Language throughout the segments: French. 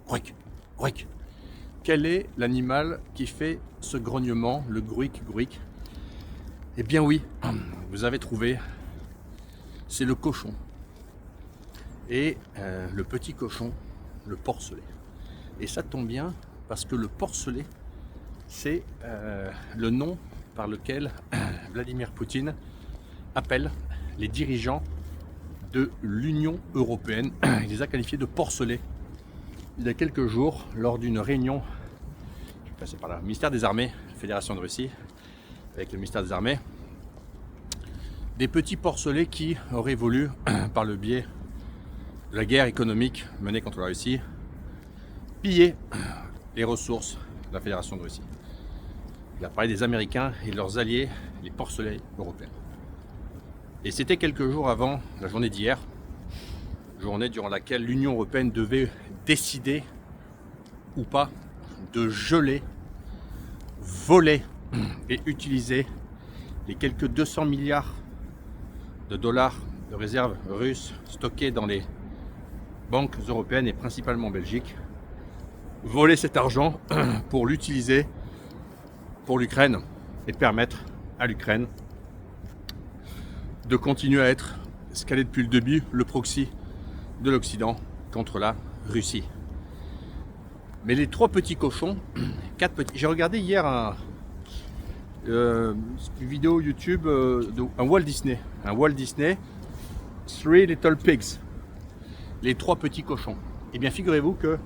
Grouic, grouic. Quel est l'animal qui fait ce grognement, le grouic, grouic? Eh bien oui, vous avez trouvé, c'est le cochon. Et le petit cochon, le porcelet. Et ça tombe bien parce que le porcelet, c'est le nom par lequel Vladimir Poutine appelle les dirigeants de l'Union européenne. Il les a qualifiés de porcelets il y a quelques jours lors d'une réunion, je vais passer par là, ministère des Armées, Fédération de Russie, avec le ministère des Armées, des petits porcelets qui auraient voulu, par le biais de la guerre économique menée contre la Russie, piller les ressources de la Fédération de Russie. Il a parlé des Américains et de leurs alliés, les porcelets européens. Et c'était quelques jours avant la journée d'hier, journée durant laquelle l'Union européenne devait décider ou pas de geler, voler et utiliser les quelques 200 milliards de dollars de réserves russes stockées dans les banques européennes et principalement en Belgique. Voler cet argent pour l'utiliser pour l'Ukraine et permettre à l'Ukraine de continuer à être ce qu'elle est depuis le début, le proxy de l'Occident contre la Russie. Mais les trois petits cochons, quatre petits. J'ai regardé hier une vidéo YouTube d'un Walt Disney. Un Walt Disney, Three Little Pigs. Les trois petits cochons. Eh bien, figurez-vous que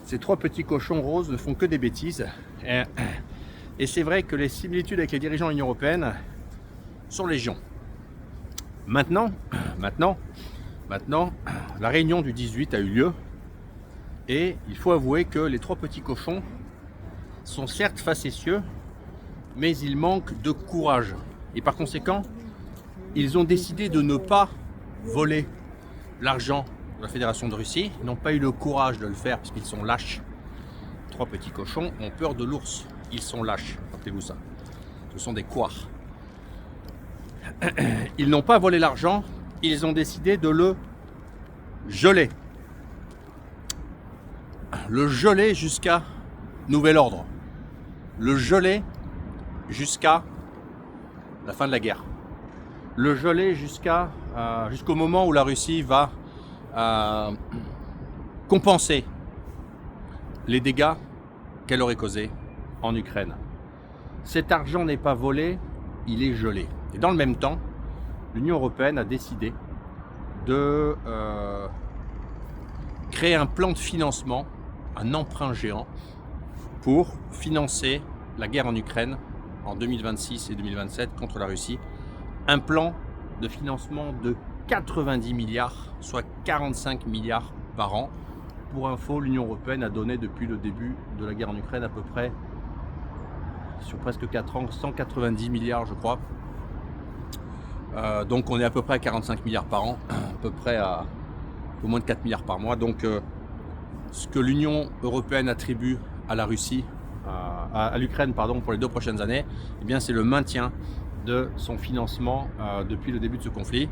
ces trois petits cochons roses ne font que des bêtises. Et c'est vrai que les similitudes avec les dirigeants de l'Union européenne sont légion. Maintenant, la réunion du 18 a eu lieu et il faut avouer que les trois petits cochons sont certes facétieux, mais ils manquent de courage. Et par conséquent, ils ont décidé de ne pas voler l'argent de la Fédération de Russie. Ils n'ont pas eu le courage de le faire parce qu'ils sont lâches. Trois petits cochons ont peur de l'ours. Ils sont lâches, rappelez-vous ça. Ce sont des couards. Ils n'ont pas volé l'argent, ils ont décidé de le geler. Le geler jusqu'à nouvel ordre. Le geler jusqu'à la fin de la guerre. Le geler jusqu'au moment où la Russie va compenser les dégâts qu'elle aurait causés en Ukraine. Cet argent n'est pas volé, il est gelé. Et dans le même temps, l'Union européenne a décidé de créer un plan de financement, un emprunt géant, pour financer la guerre en Ukraine en 2026 et 2027 contre la Russie. Un plan de financement de 90 milliards, soit 45 milliards par an. Pour info, l'Union européenne a donné depuis le début de la guerre en Ukraine à peu près, sur presque 4 ans, 190 milliards je crois. Donc on est à peu près à 45 milliards par an, à peu près à au moins de 4 milliards par mois. Donc ce que l'Union européenne attribue à la Russie, à l'Ukraine pour les 2 prochaines années, eh bien c'est le maintien de son financement depuis le début de ce conflit.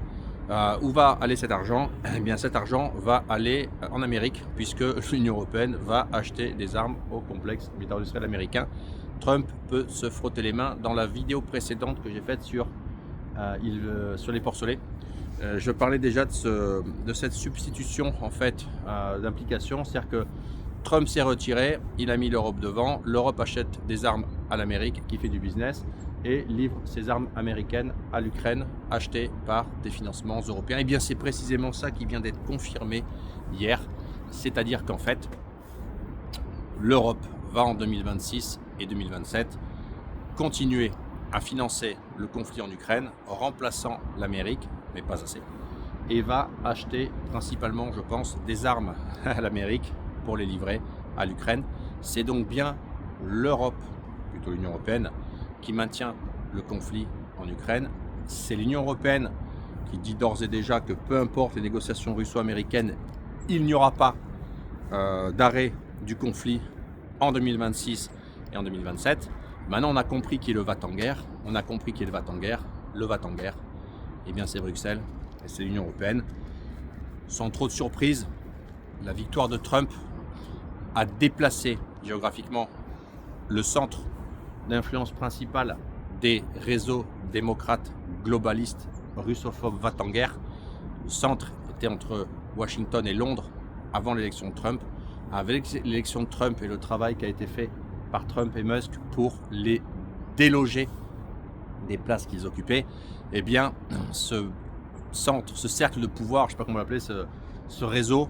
Où va aller cet argent? Eh bien cet argent va aller en Amérique, puisque l'Union européenne va acheter des armes au complexe militaire-industriel américain. Trump peut se frotter les mains. Dans la vidéo précédente que j'ai faite sur les porcelets, je parlais déjà de cette substitution en fait d'implication, c'est-à-dire que Trump s'est retiré, il a mis l'Europe devant, l'Europe achète des armes à l'Amérique qui fait du business et livre ses armes américaines à l'Ukraine achetées par des financements européens. Et bien c'est précisément ça qui vient d'être confirmé hier, c'est-à-dire qu'en fait l'Europe va en 2026 et 2027 continuer à financer le conflit en Ukraine, remplaçant l'Amérique, mais pas assez, et va acheter principalement, je pense, des armes à l'Amérique pour les livrer à l'Ukraine. C'est donc bien l'Europe, plutôt l'Union européenne, qui maintient le conflit en Ukraine. C'est l'Union européenne qui dit d'ores et déjà que peu importe les négociations russo-américaines, il n'y aura pas d'arrêt du conflit en 2026 et en 2027. Maintenant, on a compris qui est le va-t-en-guerre. On a compris qui est le va-t-en-guerre. Le va-t-en-guerre, eh bien, c'est Bruxelles et c'est l'Union européenne. Sans trop de surprise, la victoire de Trump a déplacé géographiquement le centre d'influence principal des réseaux démocrates globalistes russophobes va-t-en-guerre. Le centre était entre Washington et Londres avant l'élection de Trump. Avec l'élection de Trump et le travail qui a été fait par Trump et Musk pour les déloger des places qu'ils occupaient, eh bien ce centre, ce cercle de pouvoir, je ne sais pas comment l'appeler, ce réseau,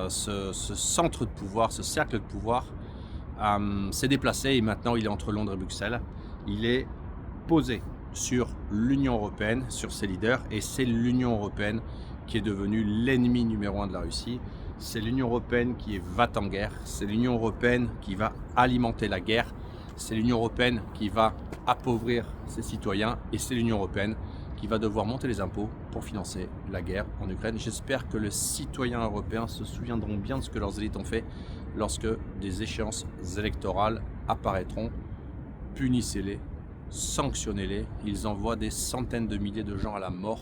ce centre de pouvoir, ce cercle de pouvoir s'est déplacé et maintenant il est entre Londres et Bruxelles. Il est posé sur l'Union européenne, sur ses leaders, et c'est l'Union européenne qui est devenue l'ennemi numéro 1 de la Russie. C'est l'Union européenne qui va en guerre, c'est l'Union européenne qui va alimenter la guerre, c'est l'Union européenne qui va appauvrir ses citoyens et c'est l'Union européenne qui va devoir monter les impôts pour financer la guerre en Ukraine. J'espère que les citoyens européens se souviendront bien de ce que leurs élites ont fait lorsque des échéances électorales apparaîtront. Punissez-les, sanctionnez-les, ils envoient des centaines de milliers de gens à la mort.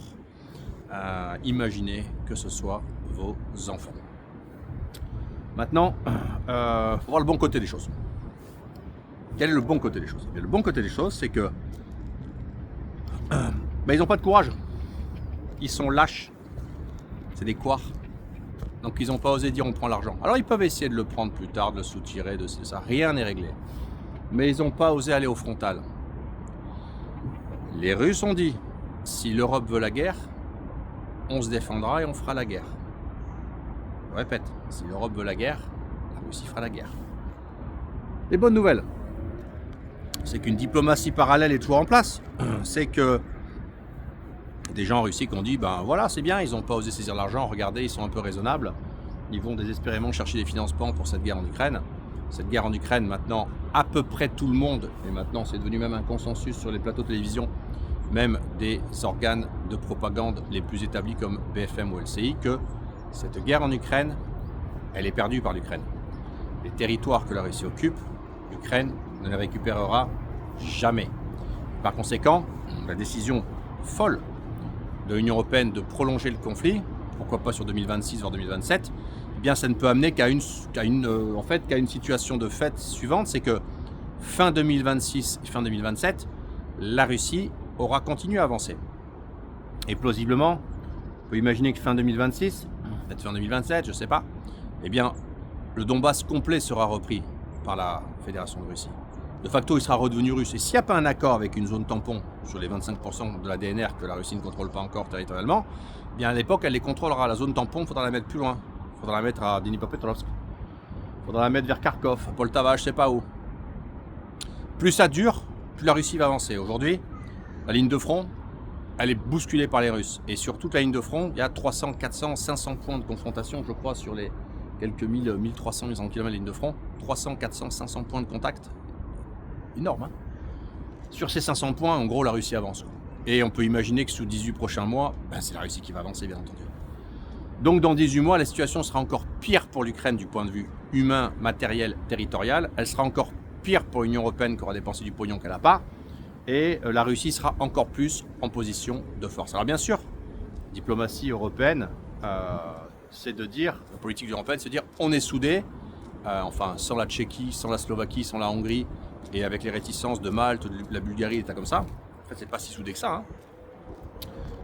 Imaginez que ce soit vos enfants. Maintenant, il faut voir le bon côté des choses. Quel est le bon côté des choses? Le bon côté des choses, c'est que ils n'ont pas de courage. Ils sont lâches. C'est des couards. Donc ils n'ont pas osé dire on prend l'argent. Alors ils peuvent essayer de le prendre plus tard, de le soutirer, de ça. Rien n'est réglé. Mais ils n'ont pas osé aller au frontal. Les Russes ont dit, si l'Europe veut la guerre, on se défendra et on fera la guerre. Je répète, si l'Europe veut la guerre, la Russie fera la guerre. Les bonnes nouvelles, c'est qu'une diplomatie parallèle est toujours en place. C'est que des gens en Russie qui ont dit, ben voilà, c'est bien, ils n'ont pas osé saisir l'argent, regardez, ils sont un peu raisonnables. Ils vont désespérément chercher des financements pour cette guerre en Ukraine. Cette guerre en Ukraine, maintenant, à peu près tout le monde, et maintenant c'est devenu même un consensus sur les plateaux de télévision, même des organes de propagande les plus établis comme BFM ou LCI, que cette guerre en Ukraine, elle est perdue par l'Ukraine. Les territoires que la Russie occupe, l'Ukraine ne les récupérera jamais. Par conséquent, la décision folle de l'Union européenne de prolonger le conflit, pourquoi pas sur 2026 voire 2027, eh bien ça ne peut amener qu'à une situation de fait suivante, c'est que fin 2026 et fin 2027, la Russie aura continué à avancer. Et plausiblement, on peut imaginer que fin 2026, peut-être fin 2027, je ne sais pas, eh bien le Donbass complet sera repris par la Fédération de Russie. De facto, il sera redevenu russe. Et s'il n'y a pas un accord avec une zone tampon sur les 25% de la DNR que la Russie ne contrôle pas encore territorialement, eh bien à l'époque, elle les contrôlera. La zone tampon, il faudra la mettre plus loin. Il faudra la mettre à Dnipropetrovsk. Il faudra la mettre vers Kharkov, Poltava, je ne sais pas où. Plus ça dure, plus la Russie va avancer. Aujourd'hui, la ligne de front, elle est bousculée par les Russes. Et sur toute la ligne de front, il y a 300, 400, 500 points de confrontation, je crois, sur les quelques 1300, 800 km de ligne de front. 300, 400, 500 points de contact. Énorme, hein. Sur ces 500 points, en gros, la Russie avance. Et on peut imaginer que sous 18 prochains mois, c'est la Russie qui va avancer, bien entendu. Donc dans 18 mois, la situation sera encore pire pour l'Ukraine du point de vue humain, matériel, territorial. Elle sera encore pire pour l'Union européenne qui aura dépensé du pognon qu'elle n'a pas. Et la Russie sera encore plus en position de force. Alors bien sûr, diplomatie européenne, c'est de dire, la politique européenne, c'est de dire on est soudés, sans la Tchéquie, sans la Slovaquie, sans la Hongrie, et avec les réticences de Malte, de la Bulgarie, des tas comme ça. En fait, c'est pas si soudé que ça. Hein.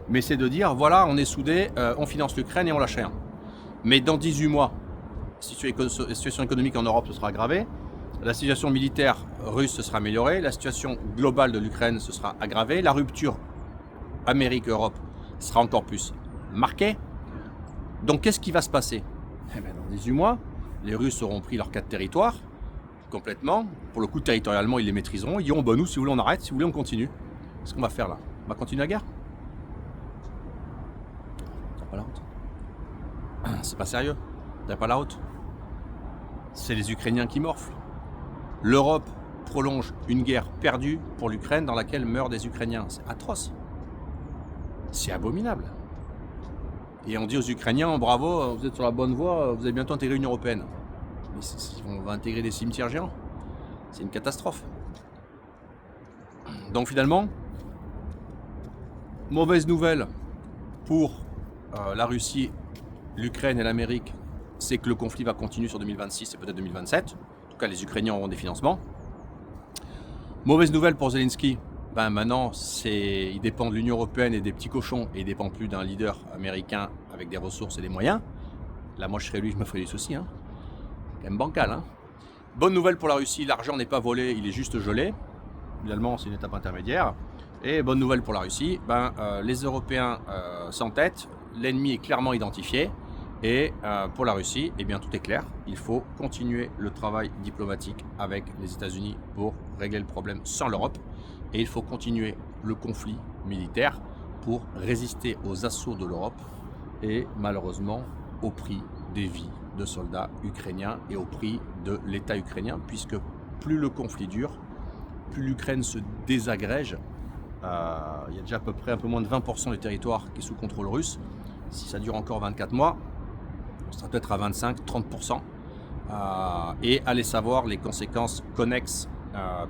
Mais c'est de dire, voilà, on est soudés, on finance l'Ukraine et on lâche rien. Mais dans 18 mois, la situation économique en Europe se sera aggravée, la situation militaire russe se sera améliorée, la situation globale de l'Ukraine se sera aggravée, la rupture Amérique-Europe sera encore plus marquée. Donc qu'est-ce qui va se passer? Dans 18 mois, les Russes auront pris leurs 4 territoires, complètement. Pour le coup, territorialement, ils les maîtriseront. Ils diront, nous, si vous voulez, on arrête. Si vous voulez, on continue. Qu'est-ce qu'on va faire là? On va continuer la guerre? T'as pas la honte? C'est pas sérieux. T'as pas la honte? C'est les Ukrainiens qui morflent. L'Europe prolonge une guerre perdue pour l'Ukraine dans laquelle meurent des Ukrainiens. C'est atroce. C'est abominable. Et on dit aux Ukrainiens, bravo, vous êtes sur la bonne voie, vous allez bientôt intégrer l'Union européenne. Mais on va intégrer des cimetières géants. C'est une catastrophe. Donc finalement, mauvaise nouvelle pour la Russie, l'Ukraine et l'Amérique c'est que le conflit va continuer sur 2026 et peut-être 2027. En tout cas, les Ukrainiens auront des financements. Mauvaise nouvelle pour Zelensky. Maintenant, il dépend de l'Union européenne et des petits cochons, et il ne dépend plus d'un leader américain avec des ressources et des moyens. Là, moi, je serais lui, je me ferais des soucis. Quand même bancal. Bonne nouvelle pour la Russie, l'argent n'est pas volé, il est juste gelé. Finalement, c'est une étape intermédiaire. Et bonne nouvelle pour la Russie, les Européens s'entêtent, l'ennemi est clairement identifié. Et pour la Russie, eh bien, tout est clair. Il faut continuer le travail diplomatique avec les États-Unis pour régler le problème sans l'Europe. Et il faut continuer le conflit militaire pour résister aux assauts de l'Europe et malheureusement au prix des vies de soldats ukrainiens et au prix de l'État ukrainien, puisque plus le conflit dure, plus l'Ukraine se désagrège. Il y a déjà à peu près un peu moins de 20% du territoire qui est sous contrôle russe. Si ça dure encore 24 mois, on sera peut-être à 25-30%. Et allez savoir les conséquences connexes,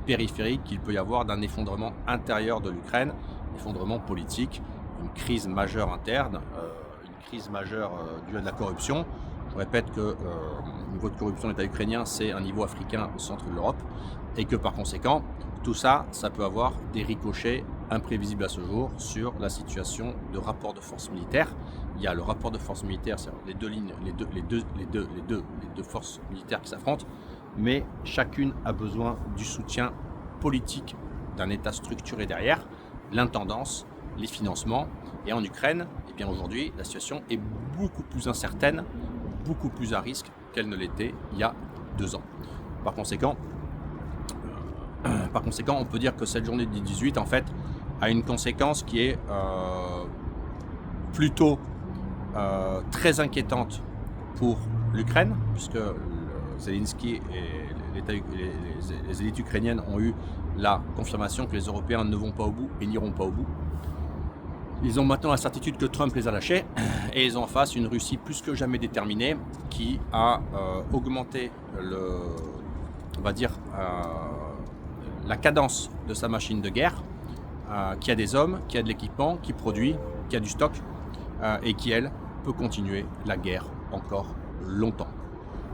périphériques qu'il peut y avoir d'un effondrement intérieur de l'Ukraine, effondrement politique, une crise majeure interne, une crise majeure due à de la corruption. Je répète que le niveau de corruption de l'État ukrainien, c'est un niveau africain au centre de l'Europe, et que par conséquent, tout ça, ça peut avoir des ricochets imprévisibles à ce jour sur la situation de rapport de force militaire. Il y a le rapport de force militaire, c'est les deux lignes, les deux forces militaires qui s'affrontent, mais chacune a besoin du soutien politique d'un État structuré derrière, l'intendance, les financements. Et en Ukraine, eh bien aujourd'hui, la situation est beaucoup plus incertaine, beaucoup plus à risque qu'elle ne l'était il y a 2 ans. Par conséquent, on peut dire que cette journée du 18, en fait, a une conséquence qui est plutôt très inquiétante pour l'Ukraine, puisque Zelensky et les élites ukrainiennes ont eu la confirmation que les Européens ne vont pas au bout et n'iront pas au bout. Ils ont maintenant la certitude que Trump les a lâchés, et ils ont en face une Russie plus que jamais déterminée qui a augmenté la cadence de sa machine de guerre, qui a des hommes, qui a de l'équipement, qui produit, qui a du stock, et qui, elle, peut continuer la guerre encore longtemps.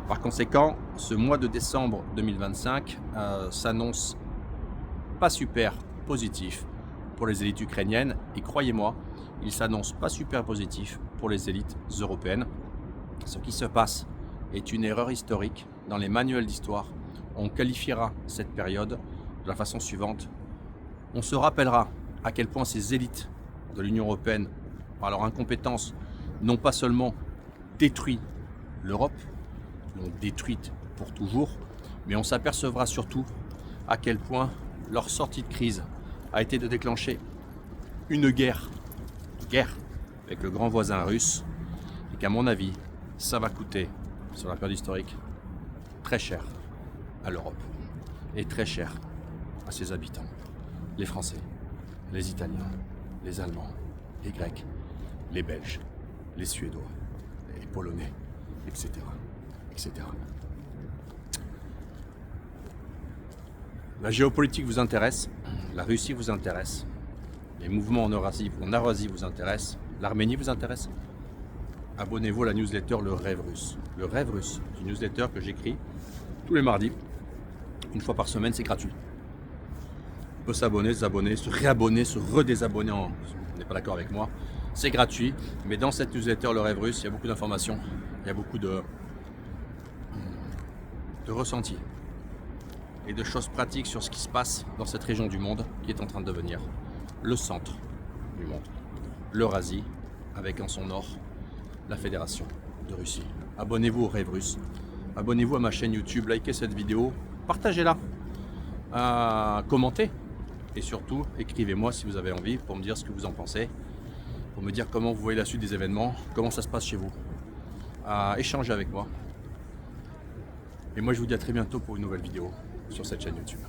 Par conséquent, ce mois de décembre 2025 s'annonce pas super positif pour les élites ukrainiennes, et croyez-moi, il s'annonce pas super positif pour les élites européennes. Ce qui se passe est une erreur historique. Dans les manuels d'histoire, on qualifiera cette période de la façon suivante. On se rappellera à quel point ces élites de l'Union européenne, par leur incompétence, n'ont pas seulement détruit l'Europe, l'ont détruite pour toujours, mais on s'apercevra surtout à quel point leur sortie de crise a été de déclencher une guerre avec le grand voisin russe, et qu'à mon avis, ça va coûter, sur la période historique, très cher à l'Europe et très cher à ses habitants, les Français, les Italiens, les Allemands, les Grecs, les Belges, les Suédois, les Polonais, etc. etc. La géopolitique vous intéresse, la Russie vous intéresse, les mouvements en Eurasie vous intéressent, l'Arménie vous intéresse. Abonnez-vous à la newsletter Le Rêve Russe. Le Rêve Russe, c'est une newsletter que j'écris tous les mardis, une fois par semaine, c'est gratuit. On peut s'abonner, désabonner, se réabonner, se redésabonner, on n'est pas d'accord avec moi. C'est gratuit, mais dans cette newsletter Le Rêve Russe, il y a beaucoup d'informations, il y a beaucoup de ressentis et de choses pratiques sur ce qui se passe dans cette région du monde qui est en train de devenir le centre du monde. L'Eurasie, avec en son nord la Fédération de Russie. Abonnez-vous au Rêve Russe, abonnez-vous à ma chaîne YouTube, likez cette vidéo, partagez-la, commentez, et surtout écrivez-moi si vous avez envie pour me dire ce que vous en pensez, pour me dire comment vous voyez la suite des événements, comment ça se passe chez vous. Échangez avec moi. Et moi je vous dis à très bientôt pour une nouvelle vidéo sur cette chaîne YouTube.